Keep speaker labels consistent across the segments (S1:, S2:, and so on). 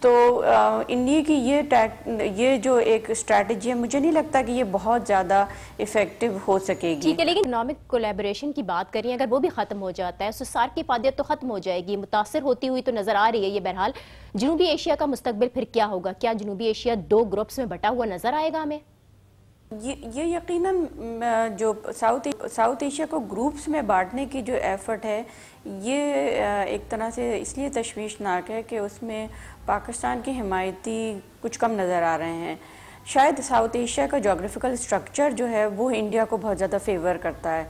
S1: تو انڈیا کی یہ جو ایک اسٹریٹجی ہے مجھے نہیں لگتا کہ یہ بہت زیادہ افیکٹو ہو سکے گی.
S2: ٹھیک ہے، لیکن اکنامک کولیبریشن کی بات کریں اگر وہ بھی ختم ہو جاتا ہے، سارک کی فعالیت تو ختم ہو جائے گی، متاثر ہوتی ہوئی تو نظر آ رہی ہے یہ. بہرحال جنوبی ایشیا کا مستقبل پھر کیا ہوگا؟ کیا جنوبی ایشیا 2 گروپس میں بٹا ہوا نظر آئے گا ہمیں؟
S1: یہ یقیناً جو ساؤتھ ایشیا کو گروپس میں بانٹنے کی جو ایفرٹ ہے یہ ایک طرح سے اس لیے تشویشناک ہے کہ اس میں پاکستان کے حمایتی کچھ کم نظر آ رہے ہیں. شاید ساؤتھ ایشیا کا جغرافیکل اسٹرکچر جو ہے وہ انڈیا کو بہت زیادہ فیور کرتا ہے،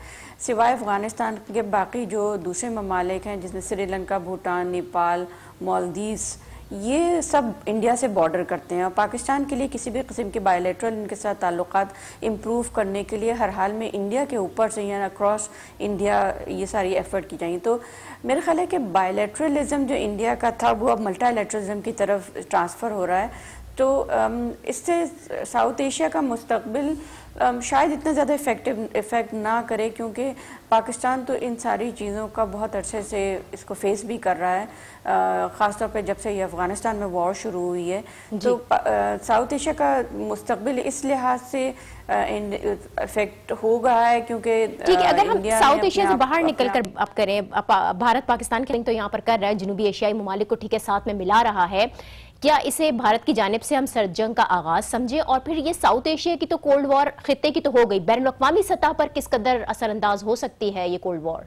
S1: سوائے افغانستان کے باقی جو دوسرے ممالک ہیں جس میں سری لنکا، بھوٹان، نیپال، مالدیوز، یہ سب انڈیا سے بارڈر کرتے ہیں، اور پاکستان کے لیے کسی بھی قسم کے بائیلیٹرل ان کے ساتھ تعلقات امپروو کرنے کے لیے ہر حال میں انڈیا کے اوپر سے یا اکراس انڈیا یہ ساری ایفرٹ کی جائیں. تو میرا خیال ہے کہ بائیلیٹرلزم جو انڈیا کا تھا وہ اب ملٹی لیٹرلزم کی طرف ٹرانسفر ہو رہا ہے. تو اس سے ساؤتھ ایشیا کا مستقبل شاید اتنا زیادہ افیکٹ نہ کرے، کیونکہ پاکستان تو ان ساری چیزوں کا بہت عرصے سے اس کو فیس بھی کر رہا ہے، خاص طور پہ جب سے یہ افغانستان میں وار شروع ہوئی ہے. تو ساؤتھ ایشیا کا مستقبل اس لحاظ سے افیکٹ ہو گیا ہے کیونکہ
S2: ٹھیک ہے. اگر ہم ساؤتھ ایشیا سے باہر نکل کر اب کریں، بھارت پاکستان کے لنک تو یہاں پر کر رہا ہے، جنوبی ایشیائی ممالک کو ٹھیک ہے ساتھ میں ملا رہا ہے، کیا اسے بھارت کی جانب سے ہم سرد جنگ کا آغاز سمجھے؟ اور پھر یہ ساؤتھ ایشیا کی تو کولڈ وار خطے کی تو ہو گئی، بین الاقوامی سطح پر کس قدر اثر انداز ہو سکتی ہے یہ کولڈ وار؟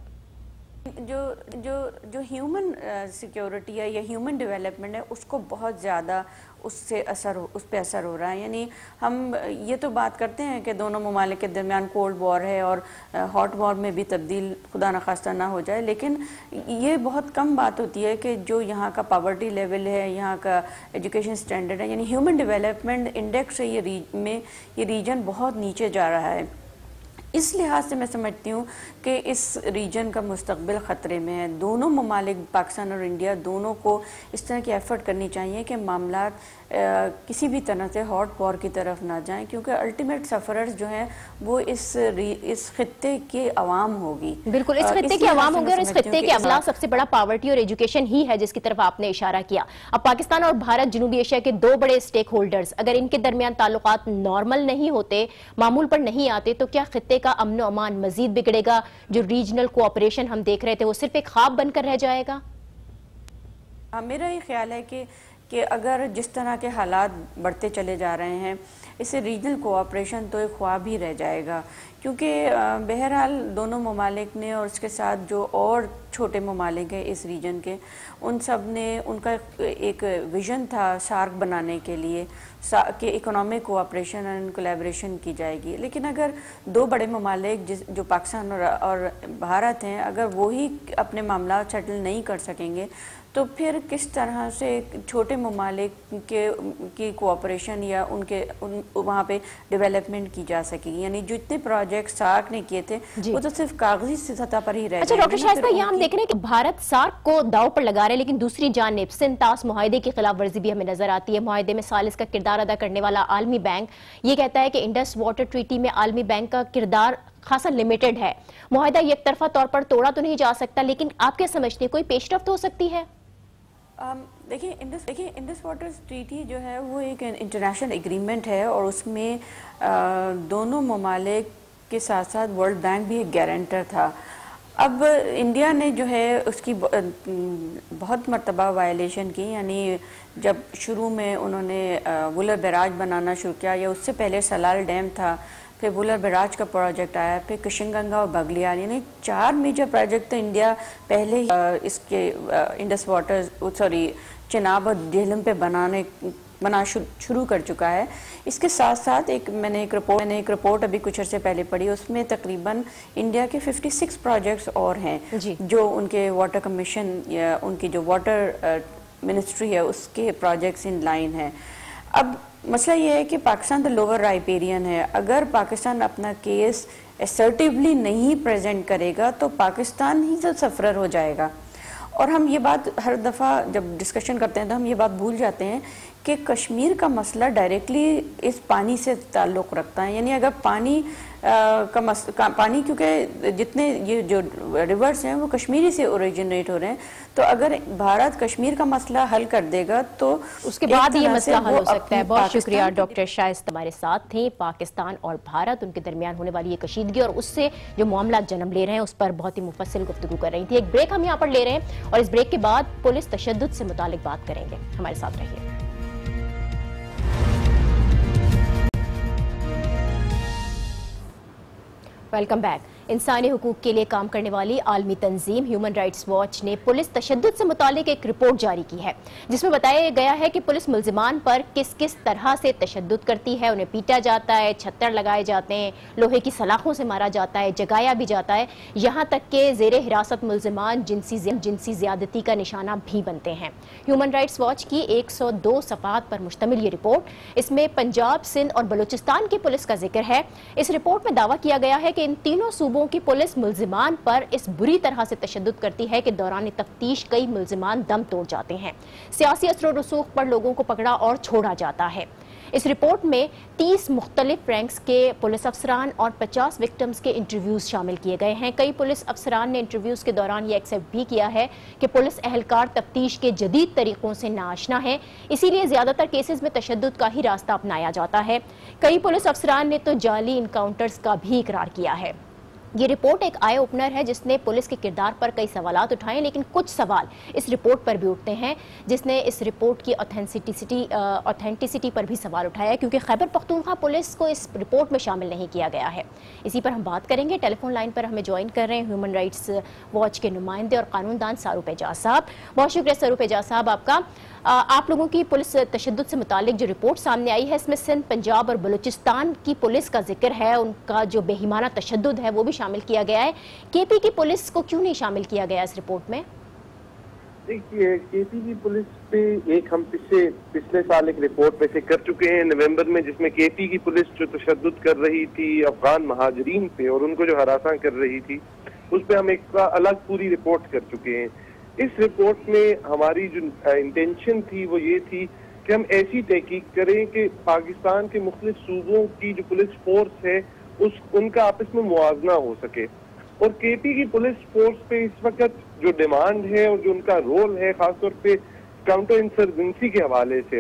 S1: جو ہیومن سیکیورٹی ہے یا ہیومن ڈیولپمنٹ ہے اس کو بہت زیادہ اس پہ اثر ہو رہا ہے. یعنی ہم یہ تو بات کرتے ہیں کہ دونوں ممالک کے درمیان کولڈ وار ہے اور ہاٹ وار میں بھی تبدیل خدا نخواستہ نہ ہو جائے، لیکن یہ بہت کم بات ہوتی ہے کہ جو یہاں کا پاورٹی لیول ہے، یہاں کا ایجوکیشن سٹینڈرڈ ہے، یعنی ہیومن ڈیولپمنٹ انڈیکس سے یہ ریجن بہت نیچے جا رہا ہے. اس لحاظ سے میں سمجھتی ہوں کہ اس ریجن کا مستقبل خطرے میں ہے. دونوں ممالک پاکستان اور انڈیا دونوں کو اس طرح کی ایفرٹ کرنی چاہیے کہ معاملات کسی بھی طرح سے ہاٹ وار کی طرف نہ جائیں، کیونکہ الٹیمیٹ سفررز جو ہیں وہ اس خطے کے عوام ہوگی.
S2: بالکل اس خطے کے عوام ہوں گے، اور اس خطے کے عوام سب سے بڑا پاورٹی اور ایجوکیشن ہی ہے جس کی طرف آپ نے اشارہ کیا. اب پاکستان اور بھارت جنوبی ایشیا کے 2 بڑے سٹیک ہولڈرز اگر ان کے درمیان تعلقات نارمل نہیں ہوتے، معمول پر نہیں آتے، تو کیا خطے کا امن و امان مزید بگڑے گا؟ جو ریجنل کوآپریشن ہم دیکھ رہے تھے وہ صرف ایک خواب بن کر رہ جائے گا؟
S1: میرا یہ خیال ہے کہ اگر جس طرح کے حالات بڑھتے چلے جا رہے ہیں اس سے ریجنل کوآپریشن تو ایک خواب ہی رہ جائے گا، کیونکہ بہرحال دونوں ممالک نے اور اس کے ساتھ جو اور چھوٹے ممالک ہیں اس ریجن کے، ان سب نے ان کا ایک ویژن تھا سارک بنانے کے لیے کہ اکنامک کوآپریشن اینڈ کولیبریشن کی جائے گی. لیکن اگر 2 بڑے ممالک جو پاکستان اور بھارت ہیں اگر وہی اپنے معاملات سیٹل نہیں کر سکیں گے تو پھر کس طرح سے چھوٹے ممالک کی کوآپریشن یا وہاں پہ ڈیولپمنٹ کی جا سکے گی؟ یعنی جو اتنے پروجیکٹ سارک نے کیے تھے وہ تو صرف کاغذی سطح پر ہی رہ
S2: اچھا ڈاکٹر شائستہ، یہ ہم دیکھ رہے ہیں کہ بھارت سارک کو داؤ پر لگا رہے، لیکن دوسری جانب سنتاس معاہدے کی خلاف ورزی بھی ہمیں نظر آتی ہے. معاہدے میں ثالث کا کردار ادا کرنے والا عالمی بینک یہ کہتا ہے کہ انڈس واٹر ٹریٹی میں عالمی بینک کا کردار خاصا لمیٹڈ ہے. معاہدہ یک طرفہ طور پر توڑا تو نہیں جا سکتا، لیکن آپ کیا سمجھتے ہیں کوئی پیش رفت ہو سکتی ہے؟
S1: دیکھیں انڈس واٹر ٹریٹی جو ہے وہ ایک انٹرنیشنل ایگریمنٹ ہے اور اس میں دونوں ممالک کے ساتھ ساتھ ورلڈ بینک بھی ایک گارنٹر تھا. اب انڈیا نے جو ہے اس کی بہت مرتبہ وائلیشن کی، یعنی جب شروع میں انہوں نے وولر بیراج بنانا شروع کیا یا اس سے پہلے سلال ڈیم تھا، پھر وولر بیراج کا پروجیکٹ آیا، پھر کشن گنگا اور بغلیال، یعنی 4 میجر پروجیکٹ تو انڈیا پہلے ہی اس کے انڈس واٹر چناب اور جہلم پہ بنا شروع کر چکا ہے. اس کے ساتھ ساتھ میں نے ایک رپورٹ ابھی کچھ عرصے پہلے پڑھی، اس میں تقریباً انڈیا کے 56 پروجیکٹس اور ہیں جو ان کے واٹر کمیشن یا ان کی جو واٹر منسٹری ہے اس کے پروجیکٹس ان لائن ہیں. اب مسئلہ یہ ہے کہ پاکستان تو لوور رائپیرین ہے، اگر پاکستان اپنا کیس اسرٹیولی نہیں پریزنٹ کرے گا تو پاکستان ہی سے سفرر ہو جائے گا. اور ہم یہ بات ہر دفعہ جب ڈسکشن کرتے ہیں تو ہم یہ بات بھول جاتے ہیں کہ کشمیر کا مسئلہ ڈائریکٹلی اس پانی سے تعلق رکھتا ہے. یعنی اگر پانی پانی کیونکہ جتنے یہ جو ریورز ہیں وہ کشمیری سے اوریجنیٹ ہو رہے ہیں، تو اگر بھارت کشمیر کا مسئلہ حل کر دے گا تو
S2: اس کے بعد یہ مسئلہ حل ہو سکتا ہے۔ بہت شکریہ ڈاکٹر شائستہ ہمارے ساتھ تھے۔ پاکستان اور بھارت، ان کے درمیان ہونے والی یہ کشیدگی اور اس سے جو معاملات جنم لے رہے ہیں اس پر بہت ہی مفصل گفتگو کر رہی تھی۔ ایک بریک ہم یہاں پر لے رہے ہیں اور اس بریک کے بعد پولیس تشدد سے متعلق بات کریں گے، ہمارے ساتھ رہیے۔ Welcome back. انسانی حقوق کے لیے کام کرنے والی عالمی تنظیم ہیومن رائٹس واچ نے پولیس تشدد سے متعلق ایک رپورٹ جاری کی ہے، جس میں بتایا گیا ہے کہ پولیس ملزمان پر کس کس طرح سے تشدد کرتی ہے۔ انہیں پیٹا جاتا ہے، چھتر لگائے جاتے ہیں، لوہے کی سلاخوں سے مارا جاتا ہے، جگایا بھی جاتا ہے، یہاں تک کہ زیر حراست ملزمان جنسی زیادتی کا نشانہ بھی بنتے ہیں۔ ہیومن رائٹس واچ کی 102 صفحات پر مشتمل یہ رپورٹ، اس میں پنجاب، سندھ اور بلوچستان کی پولیس کا ذکر ہے۔ اس رپورٹ میں دعویٰ کیا گیا ہے کہ ان تینوں صوبوں کی پولیس ملزمان پر اس بری طرح سے تشدد کرتی ہے کہ دوران تفتیش کئی ملزمان دم توڑ جاتے ہیں۔ سیاسی اثر و رسوخ پر لوگوں کو پکڑا اور چھوڑا جاتا ہے۔ اس رپورٹ میں 30 مختلف رینکس کے پولیس افسران اور 50 وکٹمز کے انٹرویوز شامل کیے گئے ہیں۔ کئی پولیس افسران نے انٹرویوز کے دوران یہ ایکسپٹ بھی کیا ہے کہ پولیس اہلکار تفتیش کے جدید طریقوں سے ناآشنا ہے، اسی لیے زیادہ تر کیسز میں تشدد کا ہی راستہ اپنایا جاتا ہے۔ کئی پولیس افسران نے تو جعلی انکاؤنٹرز کا بھی اقرار کیا ہے۔ یہ رپورٹ ایک آئی اوپنر ہے جس نے پولیس کے کردار پر کئی سوالات اٹھائے، لیکن کچھ سوال اس رپورٹ پر بھی اٹھتے ہیں جس نے اس رپورٹ کی اوتھینٹسٹی پر بھی سوال اٹھایا، کیونکہ خیبر پختونخوا پولیس کو اس رپورٹ میں شامل نہیں کیا گیا ہے۔ اسی پر ہم بات کریں گے۔ ٹیلی فون لائن پر ہمیں جوائن کر رہے ہیں ہیومن رائٹس واچ کے نمائندے اور قانون دان ساروق اعجاز صاحب۔ بہت شکریہ ساروق اعجاز صاحب آپ کا۔ آپ لوگوں کی پولیس تشدد سے متعلق جو رپورٹ سامنے آئی ہے، اس میں سندھ، پنجاب اور بلوچستان کی پولیس کا ذکر ہے، ان کا جو بے ایمانہ تشدد ہے وہ بھی شامل کیا گیا ہے۔ کے پی کی پولیس کو کیوں نہیں شامل کیا گیا اس رپورٹ میں؟
S3: دیکھیے، کے پی کی پولیس پہ ہم پچھلے سال ایک رپورٹ پہ سے کر چکے ہیں نومبر میں، جس میں کے پی کی پولیس جو تشدد کر رہی تھی افغان مہاجرین پہ اور ان کو جو ہراساں کر رہی تھی، اس پہ ہم ایک الگ پوری رپورٹ کر چکے ہیں۔ اس رپورٹ میں ہماری جو انٹینشن تھی وہ یہ تھی کہ ہم ایسی تحقیق کریں کہ پاکستان کے مختلف صوبوں کی جو پولیس فورس ہے ان کا آپس میں موازنہ ہو سکے، اور کے پی کی پولیس فورس پہ اس وقت جو ڈیمانڈ ہے اور جو ان کا رول ہے خاص طور پہ کاؤنٹر انسرجنسی کے حوالے سے،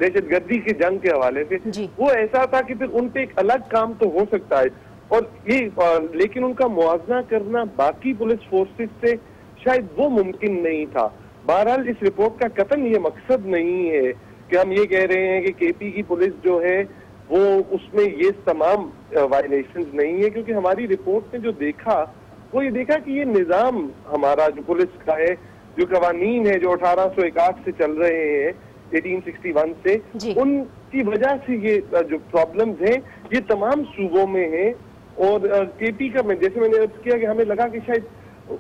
S3: دہشت گردی کی جنگ کے حوالے سے، وہ ایسا تھا کہ پھر ان پہ ایک الگ کام تو ہو سکتا ہے، اور لیکن ان کا موازنہ کرنا باقی پولیس فورسز سے شاید وہ ممکن نہیں تھا۔ بہرحال اس رپورٹ کا قطعاً یہ مقصد نہیں ہے کہ ہم یہ کہہ رہے ہیں کہ کے پی کی پولیس جو ہے وہ اس میں یہ تمام وائلیشنز نہیں ہے، کیونکہ ہماری رپورٹ نے جو دیکھا وہ یہ دیکھا کہ یہ نظام ہمارا جو پولیس کا ہے، جو قوانین ہے جو 1861 سے چل رہے ہیں 1861 سے، ان کی وجہ سے یہ جو پرابلمز ہیں یہ تمام صوبوں میں ہیں۔ اور کے پی کا جیسے میں نے عرض کیا کہ ہمیں لگا کہ شاید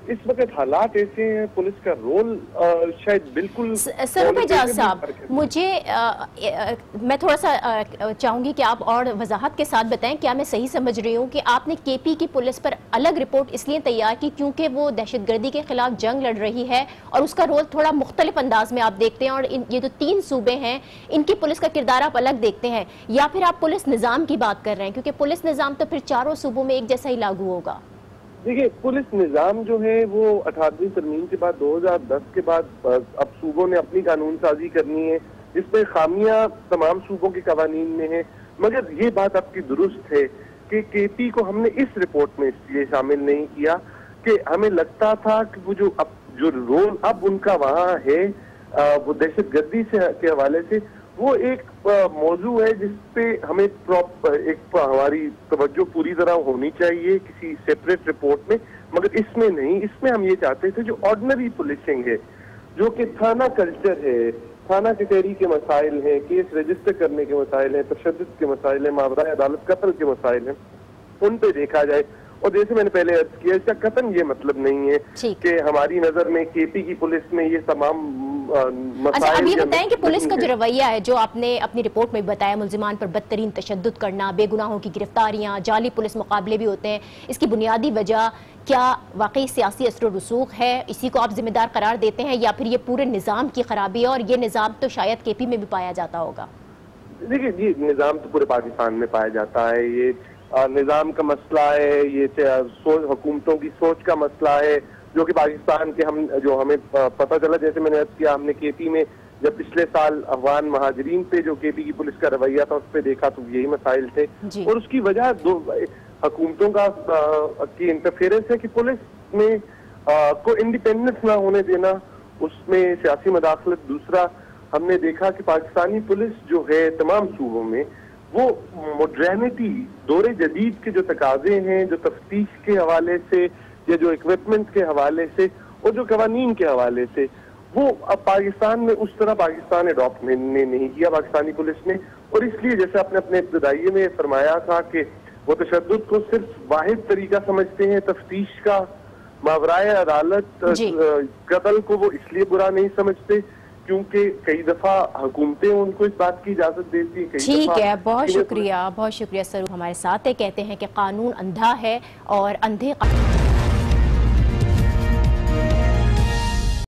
S3: اس وقت حالات ایسے ہیں، پولیس کا رول شاید بالکل۔
S2: ساروق اعجاز صاحب، مجھے میں تھوڑا سا چاہوں گی کہ آپ اور وضاحت کے ساتھ بتائیں، کیا میں صحیح سمجھ رہی ہوں کہ آپ نے کے پی کی پولیس پر الگ رپورٹ اس لیے تیار کی کیونکہ وہ دہشت گردی کے خلاف جنگ لڑ رہی ہے اور اس کا رول تھوڑا مختلف انداز میں آپ دیکھتے ہیں، اور یہ جو 3 صوبے ہیں ان کی پولیس کا کردار آپ الگ دیکھتے ہیں، یا پھر آپ پولیس نظام کی بات کر رہے ہیں کیونکہ پولیس نظام تو پھر چاروں صوبوں میں ایک جیسا ہی لاگو ہوگا؟
S3: دیکھیے، پولیس نظام جو ہے وہ 18ویں ترمیم کے بعد 2010 کے بعد اب صوبوں نے اپنی قانون سازی کرنی ہے، جس میں خامیاں تمام صوبوں کے قوانین میں ہیں، مگر یہ بات آپ کی درست ہے کہ کے پی کو ہم نے اس رپورٹ میں اس لیے شامل نہیں کیا کہ ہمیں لگتا تھا کہ وہ جو رول اب ان کا وہاں ہے وہ دہشت گردی کے حوالے سے، وہ ایک موضوع ہے جس پہ ہمیں ایک ہماری توجہ پوری طرح ہونی چاہیے کسی سیپریٹ رپورٹ میں، مگر اس میں نہیں۔ اس میں ہم یہ چاہتے تھے جو آرڈنری پولیسنگ ہے، جو کہ تھانہ کلچر ہے، تھانہ کچہری کے مسائل ہیں، کیس رجسٹر کرنے کے مسائل ہیں، تشدد کے مسائل ہیں، ماورائے عدالت قتل کے مسائل ہیں، ان پہ دیکھا جائے۔ اور جیسے میں نے پہلے عرض کیا، اس کا قطعاً یہ مطلب نہیں ہے کہ ہماری نظر میں کے پی کی پولیس میں یہ تمام مسائل۔
S2: اچھا، اب یہ بتائیں کہ پولیس کا جو رویہ ہے، جو آپ نے اپنی رپورٹ میں بتایا، ملزمان پر بدترین تشدد کرنا، بے گناہوں کی گرفتاریاں، جعلی پولیس مقابلے بھی ہوتے ہیں، اس کی بنیادی وجہ کیا واقعی سیاسی اثر و رسوخ ہے؟ اسی کو آپ ذمہ دار قرار دیتے ہیں یا پھر یہ پورے نظام کی خرابی ہے، اور یہ نظام تو شاید کے پی میں بھی پایا جاتا ہوگا؟
S3: دیکھیے، یہ نظام تو پورے پاکستان میں پایا جاتا ہے۔ یہ نظام کا مسئلہ ہے، یہ حکومتوں کی سوچ کا مسئلہ ہے، جو کہ پاکستان کے جو ہمیں پتہ چلا، جیسے میں نے عرض کیا، ہم نے کے پی میں جب پچھلے سال افغان مہاجرین پہ جو کے پی کی پولیس کا رویہ تھا اس پہ دیکھا تو یہی مسائل تھے، اور اس کی وجہ دو حکومتوں کی انٹرفیئرنس ہے کہ پولیس میں کو انڈیپینڈنس نہ ہونے دینا، اس میں سیاسی مداخلت۔ دوسرا ہم نے دیکھا کہ پاکستانی پولیس جو ہے تمام صوبوں میں وہ ماڈرنٹی، دور جدید کے جو تقاضے ہیں، جو تفتیش کے حوالے سے یا جو اکوپمنٹ کے حوالے سے اور جو قوانین کے حوالے سے، وہ اب پاکستان میں اس طرح پاکستان اڈاپٹ نہیں کیا پاکستانی پولیس نے، اور اس لیے جیسے آپ نے اپنے ابتدائیے میں فرمایا تھا کہ وہ تشدد کو صرف واحد طریقہ سمجھتے ہیں تفتیش کا، ماورائے عدالت قتل کو وہ اس لیے برا نہیں سمجھتے کیونکہ کئی دفعہ حکومتیں ان کو اس بات کی اجازت دیتی ہیں۔
S2: ٹھیک ہے، بہت شکریہ سرور ہمارے ساتھ کہتے ہیں کہ قانون اندھا ہے اور اندھے